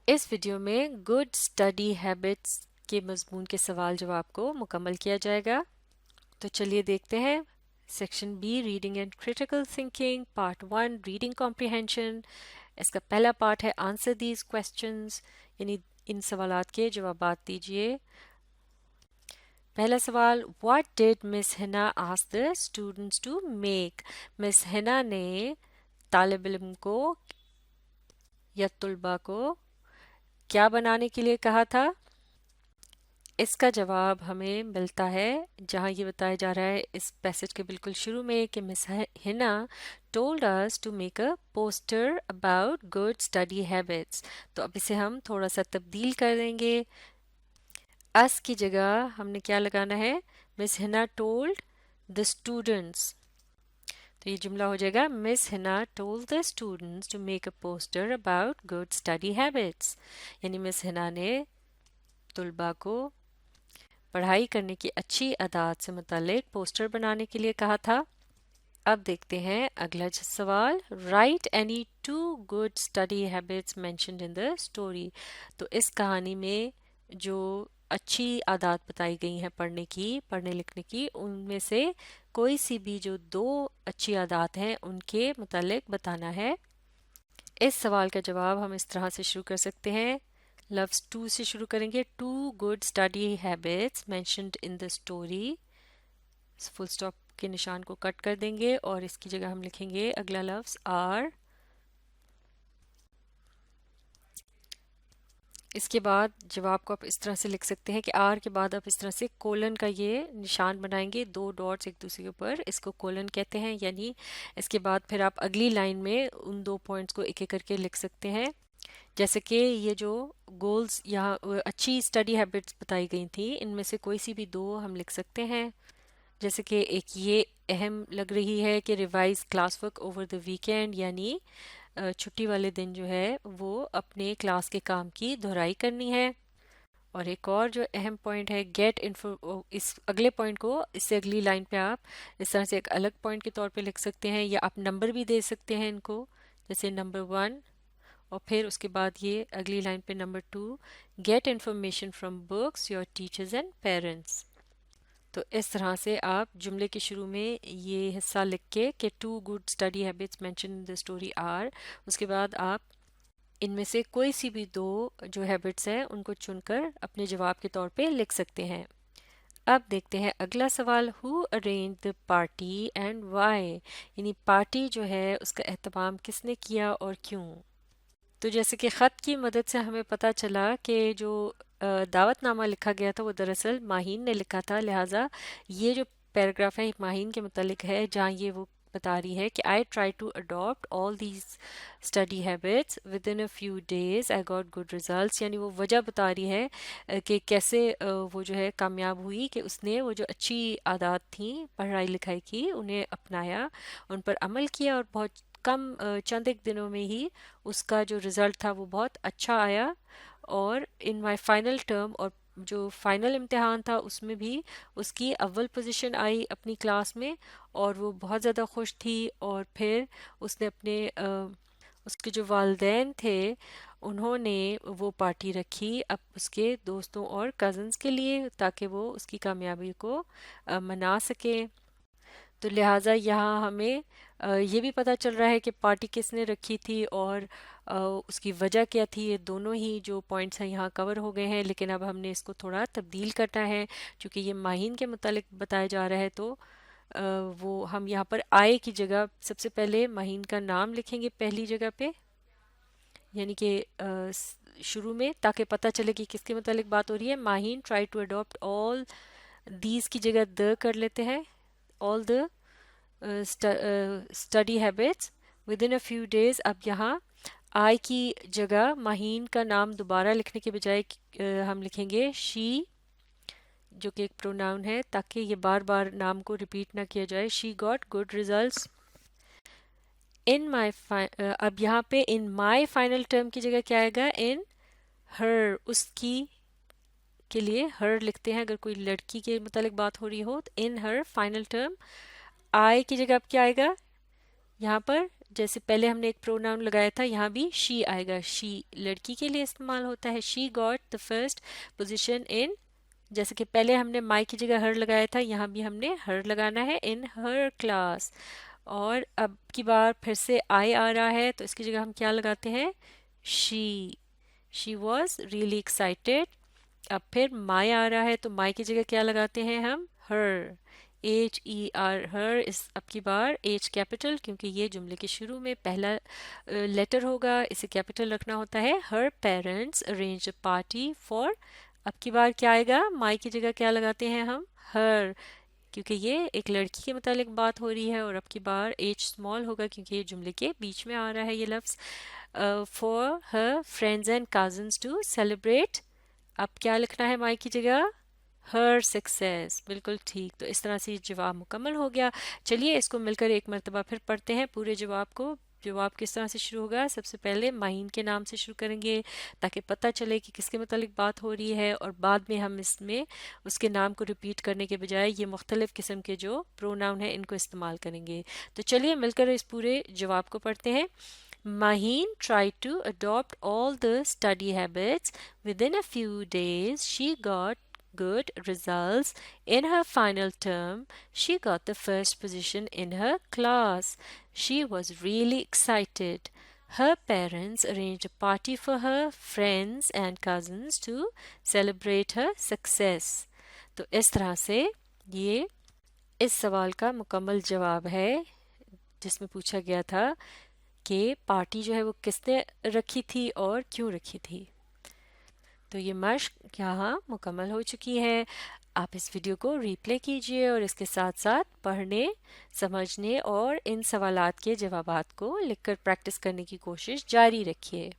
اس video میں good study habits کے مضمون کے سوال جواب کو مکمل کیا جائے گا. تو چلیے دیکھتے ہیں. Section B reading and critical thinking part 1 reading comprehension. اس کا پہلا پارٹ ہے آنسر دیز کویسچنز، یعنی ان سوالات کے جوابات دیجیے. پہلا سوال، what did Miss Hina ask the students to make? Miss Hina نے طالب علم کو یا طلباء کو کیا بنانے کے لیے کہا تھا؟ اس کا جواب ہمیں ملتا ہے جہاں یہ بتایا جا رہا ہے اس پیسج کے بالکل شروع میں کہ Miss Hina told us to make a poster about good study habits. تو اب اسے ہم تھوڑا سا تبدیل کر دیں گے. اس کی جگہ ہم نے کیا لگانا ہے؟ مس ہنا ٹولڈ دا اسٹوڈنٹس. تو یہ جملہ ہو جائے گا Miss Hina told the students to make a poster about good study habits. یعنی مس ہنا نے طلباء کو پڑھائی کرنے کی اچھی عادات سے متعلق پوسٹر بنانے کے لیے کہا تھا. اب دیکھتے ہیں اگلا سوال، write any 2 good study habits mentioned in the story. تو اس کہانی میں جو اچھی عادات بتائی گئی ہیں پڑھنے لکھنے کی، ان میں سے کوئی سی بھی جو 2 اچھی عادات ہیں ان کے متعلق بتانا ہے. اس سوال کا جواب ہم اس طرح سے شروع کر سکتے ہیں. لفظ 2 سے شروع کریں گے. 2 good study habits mentioned in the story. Full stop کے نشان کو کٹ کر دیں گے اور اس کی جگہ ہم لکھیں گے اگلا لفظ آر. اس کے بعد جواب کو آپ اس طرح سے لکھ سکتے ہیں کہ آر کے بعد آپ اس طرح سے کولن کا یہ نشان بنائیں گے، 2 ڈاٹس ایک دوسرے کے اوپر، اس کو کولن کہتے ہیں. یعنی اس کے بعد پھر آپ اگلی لائن میں ان 2 پوائنٹس کو ایک ایک کر کے لکھ سکتے ہیں. جیسے کہ یہ جو گولز یہاں اچھی اسٹڈی ہیبٹس بتائی گئی تھیں، ان میں سے کوئی سی بھی 2 ہم لکھ سکتے ہیں. جیسے کہ ایک یہ اہم لگ رہی ہے کہ revise class work over the weekend, یعنی چھٹی والے دن جو ہے وہ اپنے کلاس کے کام کی دہرائی کرنی ہے. اور ایک اور جو اہم پوائنٹ ہے گیٹ انفو، اس اگلے پوائنٹ کو اس سے اگلی لائن پہ آپ اس طرح سے ایک الگ پوائنٹ کے طور پہ لکھ سکتے ہیں، یا آپ نمبر بھی دے سکتے ہیں ان کو، جیسے نمبر 1، اور پھر اس کے بعد یہ اگلی لائن پہ number 2، get information from books your teachers and parents. تو اس طرح سے آپ جملے کے شروع میں یہ حصہ لکھ کے کہ 2 good study habits mention in the story are, اس کے بعد آپ ان میں سے کوئی سی بھی 2 جو ہیبٹس ہیں ان کو چن کر اپنے جواب کے طور پہ لکھ سکتے ہیں. اب دیکھتے ہیں اگلا سوال، how arrange the party and why? یعنی پارٹی جو ہے اس کا اہتمام کس نے کیا اور کیوں؟ تو جیسے کہ خط کی مدد سے ہمیں پتہ چلا کہ جو دعوت نامہ لکھا گیا تھا وہ دراصل ماہین نے لکھا تھا. لہٰذا یہ جو پیراگراف ہے ماہین کے متعلق ہے، جہاں یہ وہ بتا رہی ہے کہ I try to adopt all these study habits within a few days I got good results. یعنی وہ وجہ بتا رہی ہے کہ کیسے وہ جو ہے کامیاب ہوئی کہ اس نے وہ جو اچھی عادات تھیں پڑھائی لکھائی کی انہیں اپنایا، ان پر عمل کیا، اور بہت کم چند ایک دنوں میں ہی اس کا جو رزلٹ تھا وہ بہت اچھا آیا. اور ان مائی فائنل ٹرم، اور جو فائنل امتحان تھا اس میں بھی اس کی اول پوزیشن آئی اپنی کلاس میں، اور وہ بہت زیادہ خوش تھی. اور پھر اس نے اپنے اس کے جو والدین تھے انہوں نے وہ پارٹی رکھی اب اس کے دوستوں اور کزنس کے لیے تاکہ وہ اس کی کامیابی کو منا سکیں. تو لہٰذا یہاں ہمیں یہ بھی پتہ چل رہا ہے کہ پارٹی کس نے رکھی تھی اور اس کی وجہ کیا تھی. یہ دونوں ہی جو پوائنٹس ہیں یہاں کور ہو گئے ہیں، لیکن اب ہم نے اس کو تھوڑا تبدیل کرنا ہے چونکہ یہ ماہین کے متعلق بتایا جا رہا ہے. تو وہ ہم یہاں پر آئے کی جگہ سب سے پہلے ماہین کا نام لکھیں گے پہلی جگہ پہ، یعنی کہ شروع میں، تاکہ پتہ چلے کہ کس کے متعلق بات ہو رہی ہے. Maheen try to adapt all these کی جگہ د کر لیتے ہیں، all the study habits within a few days. اب یہاں آئی کی جگہ ماہین کا نام دوبارہ لکھنے کے بجائے ہم لکھیں گے she، جو کہ ایک پروناؤن ہے تاکہ یہ بار بار نام کو ریپیٹ نہ کیا جائے. she got good results in my اب یہاں پہ in my final term کی جگہ کیا آئے گا؟ in her، اس کی کے لیے ہر لکھتے ہیں اگر کوئی لڑکی کے متعلق بات ہو رہی ہو. تو ان ہر فائنل ٹرم، آئی کی جگہ اب کیا آئے گا؟ یہاں پر جیسے پہلے ہم نے ایک پروناؤن لگایا تھا، یہاں بھی شی آئے گا. شی لڑکی کے لیے استعمال ہوتا ہے. She got the first position in, جیسے کہ پہلے ہم نے مائی کی جگہ ہر لگایا تھا، یہاں بھی ہم نے ہر لگانا ہے، ان ہر کلاس. اور اب کی بار پھر سے آئی آ رہا ہے تو اس کی جگہ ہم کیا لگاتے ہیں؟ She. She was really excited. اب پھر مائی آ رہا ہے تو مائی کی جگہ کیا لگاتے ہیں ہم؟ ہر. H E or her. اس اب کی بار ایچ کیپٹل، کیونکہ یہ جملے کے شروع میں پہلا لیٹر ہوگا، اسے کیپٹل رکھنا ہوتا ہے. Her parents arrange a party for. اب کی بار کیا آئے گا؟ مائی کی جگہ کیا لگاتے ہیں ہم؟ ہر، کیونکہ یہ ایک لڑکی کے متعلق بات ہو رہی ہے. اور اب کی بار ایچ اسمال ہوگا کیونکہ یہ جملے کے بیچ میں آ رہا ہے یہ لفظ. For her friends and cousins to celebrate. اب کیا لکھنا ہے مائی کی جگہ؟ Her success. بالکل ٹھیک. تو اس طرح سے یہ جواب مکمل ہو گیا. چلیے اس کو مل کر ایک مرتبہ پھر پڑھتے ہیں پورے جواب کو. جواب کس طرح سے شروع ہوگا؟ سب سے پہلے ماہین کے نام سے شروع کریں گے تاکہ پتہ چلے کہ کس کے متعلق بات ہو رہی ہے، اور بعد میں ہم اس میں اس کے نام کو ریپیٹ کرنے کے بجائے یہ مختلف قسم کے جو پروناؤن ہیں ان کو استعمال کریں گے. تو چلیے مل کر اس پورے جواب کو پڑھتے ہیں. Maheen tried to adopt all the study habits. Within a few days, she got good results. In her final term, she got the first position in her class. She was really excited. Her parents arranged a party for her friends and cousins to celebrate her success. تو اس طرح سے یہ اس سوال کا مکمل جواب ہے جس میں پوچھا گیا تھا کہ پارٹی جو ہے وہ کس نے رکھی تھی اور کیوں رکھی تھی. تو یہ مشق یہاں مکمل ہو چکی ہے. آپ اس ویڈیو کو ری پلے کیجئے اور اس کے ساتھ ساتھ پڑھنے، سمجھنے اور ان سوالات کے جوابات کو لکھ کر پریکٹس کرنے کی کوشش جاری رکھیے.